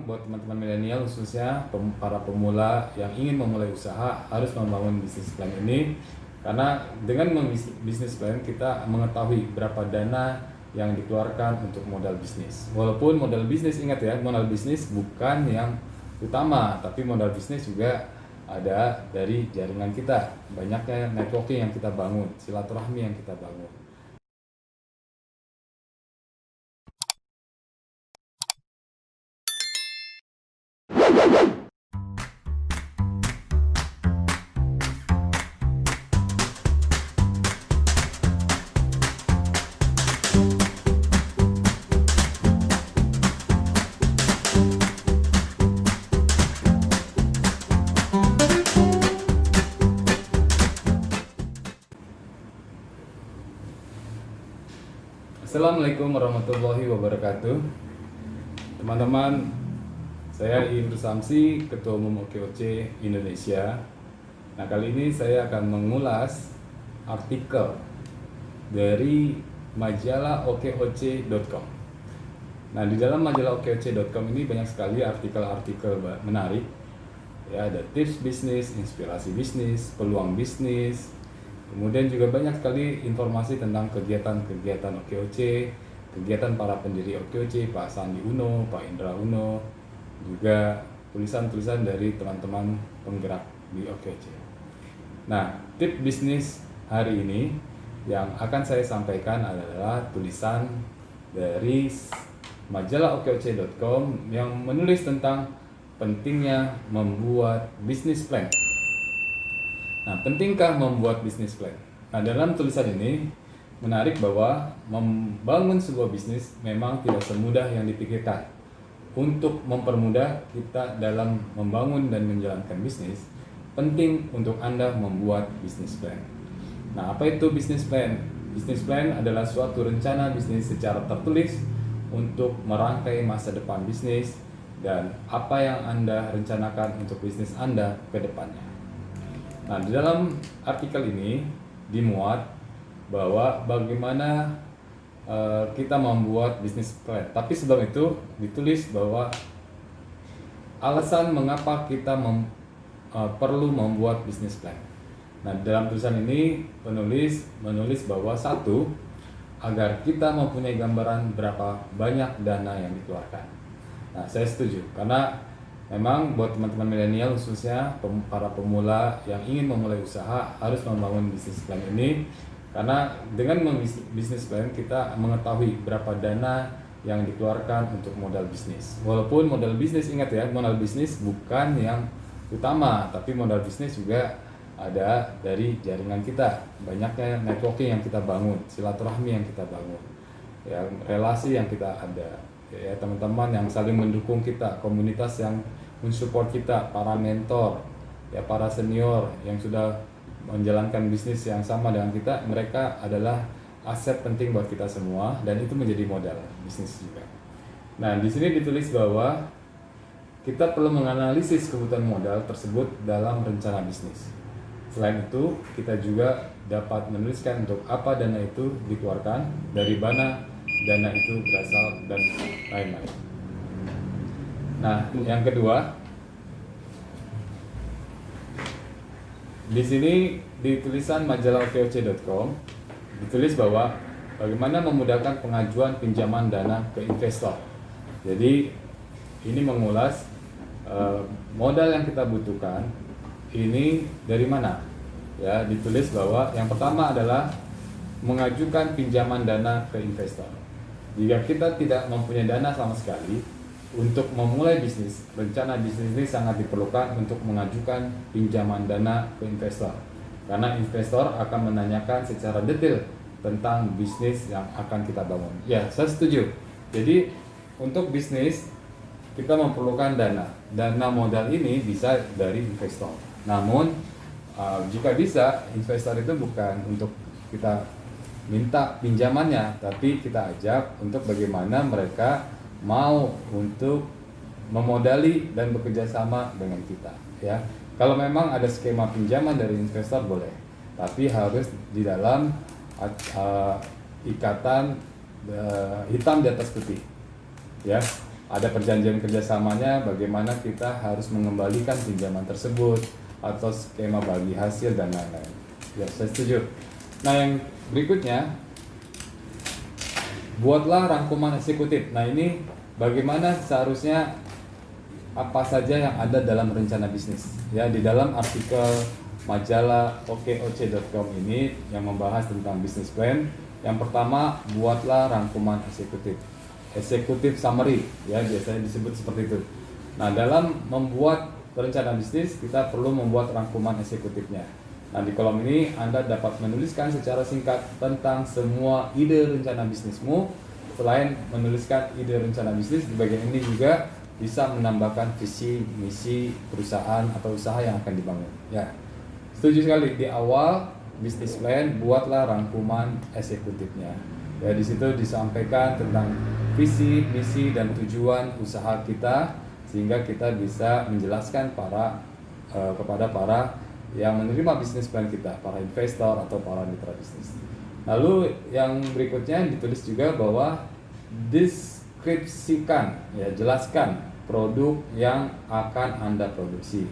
Buat teman-teman milenial khususnya para pemula yang ingin memulai usaha harus membangun bisnis plan ini, karena dengan bisnis plan kita mengetahui berapa dana yang dikeluarkan untuk modal bisnis. Walaupun modal bisnis, ingat ya, modal bisnis bukan yang utama, tapi modal bisnis juga ada dari jaringan kita, banyaknya networking yang kita bangun, silaturahmi yang kita bangun. Assalamualaikum warahmatullahi wabarakatuh. Teman-teman, saya Ibnu Samsi, Ketua Umum OKOC Indonesia. Nah, kali ini saya akan mengulas artikel dari majalah okoc.com. Nah, di dalam majalah okoc.com ini banyak sekali artikel-artikel menarik. Ya, ada tips bisnis, inspirasi bisnis, peluang bisnis. Kemudian juga banyak sekali informasi tentang kegiatan-kegiatan OKOC, kegiatan para pendiri OKOC, Pak Sandi Uno, Pak Indra Uno, juga tulisan-tulisan dari teman-teman penggerak di OKOC. Nah, tips bisnis hari ini yang akan saya sampaikan adalah tulisan dari majalah okoc.com yang menulis tentang pentingnya membuat bisnis plan. Nah, pentingkah membuat bisnis plan? Nah, dalam tulisan ini menarik bahwa membangun sebuah bisnis memang tidak semudah yang dipikirkan. Untuk mempermudah kita dalam membangun dan menjalankan bisnis, penting untuk Anda membuat bisnis plan. Nah, apa itu bisnis plan? Bisnis plan adalah suatu rencana bisnis secara tertulis untuk merangkai masa depan bisnis dan apa yang Anda rencanakan untuk bisnis Anda ke depannya. Nah, di dalam artikel ini dimuat bahwa bagaimana kita membuat bisnis plan. Tapi sebelum itu ditulis bahwa alasan mengapa kita perlu membuat bisnis plan. Nah, dalam tulisan ini penulis menulis bahwa satu, agar kita mempunyai gambaran berapa banyak dana yang dikeluarkan. Nah, saya setuju karena memang buat teman-teman milenial khususnya para pemula yang ingin memulai usaha harus membangun bisnis plan ini, karena dengan bisnis plan kita mengetahui berapa dana yang dikeluarkan untuk modal bisnis. Walaupun modal bisnis, ingat ya, modal bisnis bukan yang utama, tapi modal bisnis juga ada dari jaringan kita, banyaknya networking yang kita bangun, silaturahmi yang kita bangun, ya, relasi yang kita ada, ya, teman-teman yang saling mendukung kita, komunitas yang mensupport kita, para mentor, ya, para senior yang sudah menjalankan bisnis yang sama dengan kita, mereka adalah aset penting buat kita semua dan itu menjadi modal bisnis juga. Nah, di sini ditulis bahwa kita perlu menganalisis kebutuhan modal tersebut dalam rencana bisnis. Selain itu, kita juga dapat menuliskan untuk apa dana itu dikeluarkan, dari mana dana itu berasal, dan lain-lain. Nah, yang kedua, di sini di tulisan majalah okoc.com ditulis bahwa bagaimana memudahkan pengajuan pinjaman dana ke investor. Jadi ini mengulas modal yang kita butuhkan ini dari mana. Ya, ditulis bahwa yang pertama adalah mengajukan pinjaman dana ke investor. Jika kita tidak mempunyai dana sama sekali untuk memulai bisnis, rencana bisnis ini sangat diperlukan untuk mengajukan pinjaman dana ke investor. Karena investor akan menanyakan secara detail tentang bisnis yang akan kita bangun. Ya, saya setuju. Jadi untuk bisnis kita memerlukan dana. Dana modal ini bisa dari investor. Namun jika bisa, investor itu bukan untuk kita minta pinjamannya, tapi kita ajak untuk bagaimana mereka mau untuk memodali dan bekerja sama dengan kita, ya. Kalau memang ada skema pinjaman dari investor boleh, tapi harus di dalam ikatan hitam di atas putih, ya. ada perjanjian kerjasamanya, bagaimana kita harus mengembalikan pinjaman tersebut atau skema bagi hasil dan lain-lain. Ya, saya setuju. Nah, yang berikutnya, buatlah rangkuman eksekutif. Nah, ini bagaimana seharusnya apa saja yang ada dalam rencana bisnis. Ya, di dalam artikel majalah okoc.com ini yang membahas tentang bisnis plan. Yang pertama, buatlah rangkuman eksekutif. Executive summary, ya biasanya disebut seperti itu. Nah, dalam membuat rencana bisnis kita perlu membuat rangkuman eksekutifnya. Nah, di kolom ini Anda dapat menuliskan secara singkat tentang semua ide rencana bisnismu. Selain menuliskan ide rencana bisnis, di bagian ini juga bisa menambahkan visi, misi perusahaan atau usaha yang akan dibangun. Ya, setuju sekali. Di awal bisnis plan, buatlah rangkuman eksekutifnya. Ya, di situ disampaikan tentang visi, misi, dan tujuan usaha kita sehingga kita bisa menjelaskan kepada para yang menerima bisnis plan kita, para investor atau para mitra bisnis. Lalu yang berikutnya ditulis juga bahwa deskripsikan, ya jelaskan produk yang akan Anda produksi.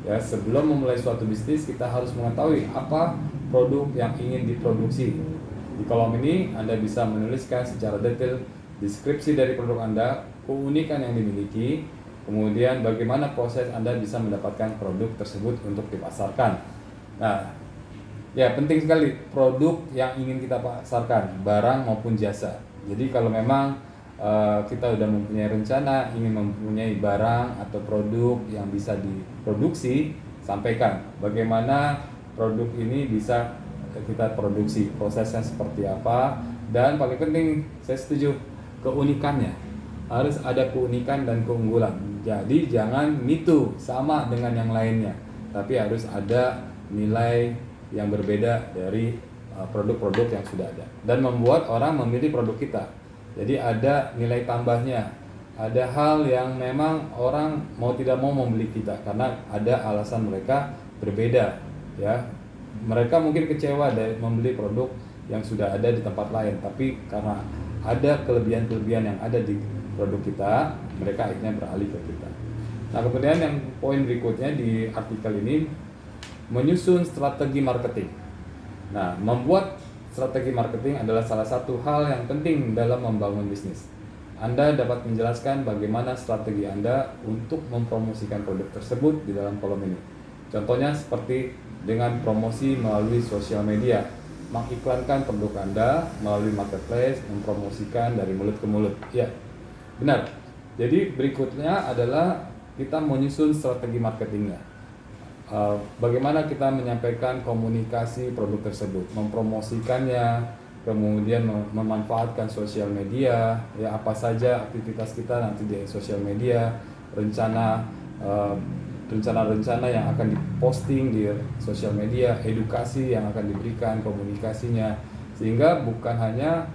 Ya, sebelum memulai suatu bisnis kita harus mengetahui apa produk yang ingin diproduksi. Di kolom ini Anda bisa menuliskan secara detail deskripsi dari produk Anda, keunikan yang dimiliki, kemudian bagaimana proses Anda bisa mendapatkan produk tersebut untuk dipasarkan. Nah, ya penting sekali produk yang ingin kita pasarkan, barang maupun jasa. Jadi kalau memang kita sudah mempunyai rencana ingin mempunyai barang atau produk yang bisa diproduksi, sampaikan bagaimana produk ini bisa kita produksi, prosesnya seperti apa, dan paling penting saya setuju keunikannya. Harus ada keunikan dan keunggulan. Jadi jangan mitu sama dengan yang lainnya, tapi harus ada nilai yang berbeda dari produk-produk yang sudah ada dan membuat orang memilih produk kita. Jadi ada nilai tambahnya, ada hal yang memang orang mau tidak mau membeli kita karena ada alasan mereka berbeda, ya. Mereka mungkin kecewa dari membeli produk yang sudah ada di tempat lain, tapi karena ada kelebihan-kelebihan yang ada di produk kita, mereka akhirnya beralih ke kita. Nah, kemudian yang poin berikutnya di artikel ini, menyusun strategi marketing. Nah, membuat strategi marketing adalah salah satu hal yang penting dalam membangun bisnis. Anda dapat menjelaskan bagaimana strategi Anda untuk mempromosikan produk tersebut di dalam kolom ini. Contohnya seperti dengan promosi melalui sosial media, mengiklankan produk Anda melalui marketplace, mempromosikan dari mulut ke mulut. Ya, benar. Jadi berikutnya adalah kita menyusun strategi marketingnya. Bagaimana kita menyampaikan komunikasi produk tersebut, mempromosikannya, kemudian memanfaatkan sosial media, ya apa saja aktivitas kita nanti di sosial media, rencana-rencana yang akan diposting di sosial media, edukasi yang akan diberikan, komunikasinya, sehingga bukan hanya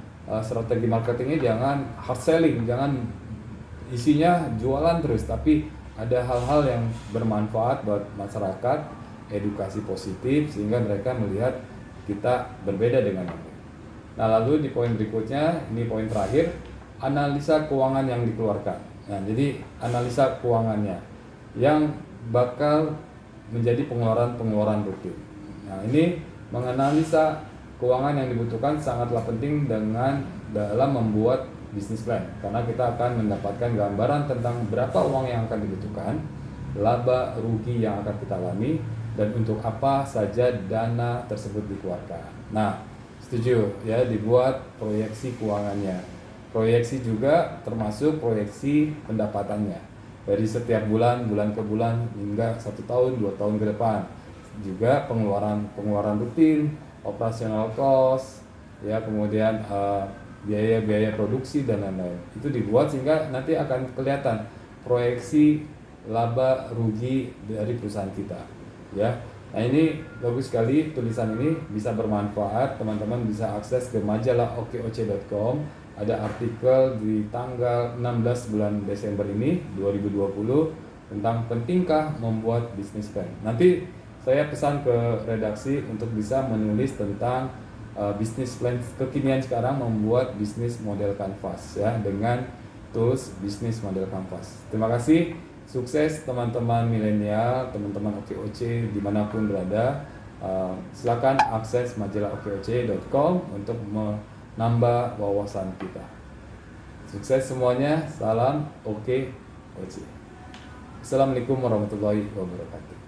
strategi marketingnya jangan hard selling, jangan isinya jualan terus, tapi ada hal-hal yang bermanfaat buat masyarakat, edukasi positif sehingga mereka melihat kita berbeda dengan yang lain. Nah, lalu di poin berikutnya, ini poin terakhir, analisa keuangan yang dikeluarkan. Nah, jadi analisa keuangannya yang bakal menjadi pengeluaran rutin. Nah, ini menganalisa keuangan yang dibutuhkan sangatlah penting dalam membuat bisnis plan, karena kita akan mendapatkan gambaran tentang berapa uang yang akan dibutuhkan, laba rugi yang akan kita alami, dan untuk apa saja dana tersebut dikeluarkan. Nah, setuju ya, dibuat proyeksi keuangannya. Proyeksi juga termasuk proyeksi pendapatannya dari setiap bulan ke bulan hingga 1 tahun, 2 tahun ke depan. Juga pengeluaran rutin, operational cost, ya kemudian biaya produksi dan lain-lain. Itu dibuat sehingga nanti akan kelihatan proyeksi laba rugi dari perusahaan kita, ya. Nah, ini bagus sekali, tulisan ini bisa bermanfaat, teman-teman bisa akses ke majalah okoc.com. Ada artikel di tanggal 16 bulan Desember ini 2020 tentang pentingkah membuat bisnis plan. Nanti saya pesan ke redaksi untuk bisa menulis tentang bisnis plan kekinian sekarang, membuat bisnis model canvas ya, dengan tools bisnis model kanvas. Terima kasih, sukses teman-teman milenial, teman-teman OKOC dimanapun berada. Silakan akses majalah okoc.com untuk menambah wawasan kita. Sukses semuanya, salam OKOC. Assalamualaikum warahmatullahi wabarakatuh.